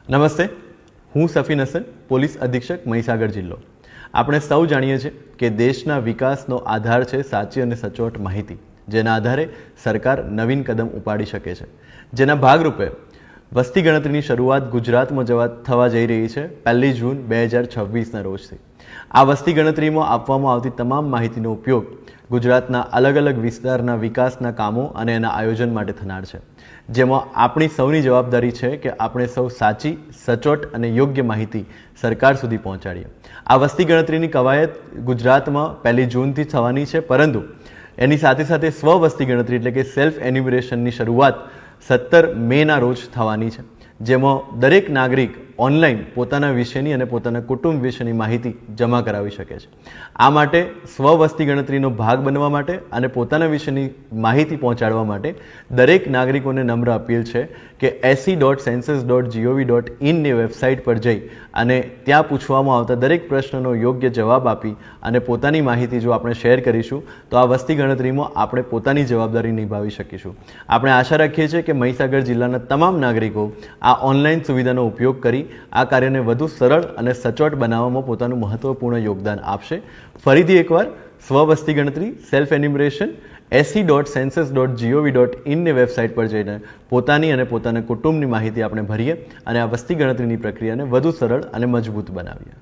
નમસ્તે, હું સફીન હસન, પોલીસ અધિક્ષક મહીસાગર જિલ્લો. આપણે સૌ જાણીએ છીએ કે દેશના વિકાસનો આધાર છે સાચી અને સચોટ માહિતી, જેના આધારે સરકાર નવીન કદમ ઉપાડી શકે છે. જેના ભાગરૂપે વસ્તી ગણતરીની શરૂઆત ગુજરાતમાં થવા જઈ રહી છે 1 જૂન 2026ના રોજથી. આ વસ્તી ગણતરીમાં આપવામાં આવતી તમામ માહિતીનો ઉપયોગ ગુજરાતના અલગ અલગ વિસ્તારના વિકાસના કામો અને એના આયોજન માટે થનાર છે, જેમાં આપણી સૌની જવાબદારી છે કે આપણે સૌ સાચી, સચોટ અને યોગ્ય માહિતી સરકાર સુધી પહોંચાડીએ. આ વસ્તી ગણતરીની કવાયત ગુજરાતમાં 1 જૂનથી થવાની છે, પરંતુ એની સાથે સાથે સ્વ વસ્તી ગણતરી એટલે કે સેલ્ફ એન્યુમરેશનની શરૂઆત 17 મેના રોજ થવાની છે, જેમાં દરેક નાગરિક ઓનલાઈન પોતાના વિશેની અને પોતાના કુટુંબ વિશેની માહિતી જમા કરાવી શકે છે. આ માટે સ્વ વસ્તી ગણતરીનો ભાગ બનવા માટે અને પોતાના વિશેની માહિતી પહોંચાડવા માટે દરેક નાગરિકોને નમ્ર અપીલ છે કે se.census.gov.in ની વેબસાઇટ પર જઈ અને ત્યાં પૂછવામાં આવતા દરેક પ્રશ્નનો યોગ્ય જવાબ આપી અને પોતાની માહિતી જો આપણે શેર કરીશું તો આ વસ્તી ગણતરીમાં આપણે પોતાની જવાબદારી નિભાવી શકીશું. આપણે આશા રાખીએ છીએ કે મહીસાગર જિલ્લાના તમામ નાગરિકો આ ઓનલાઈન સુવિધાનો ઉપયોગ કરી આ કાર્યને વધુ સરળ અને સચોટ બનાવવામાં પોતાનું મહત્વપૂર્ણ યોગદાન આપશે. ફરીથી એકવાર સ્વ વસ્તી ગણતરી સેલ્ફ એન્યુમરેશન se.census.gov.in ની વેબસાઇટ પર જઈને પોતાની અને પોતાના કુટુંબની માહિતી આપણે ભરીએ અને આ વસ્તી ગણતરીની પ્રક્રિયાને વધુ સરળ અને મજબૂત બનાવીએ.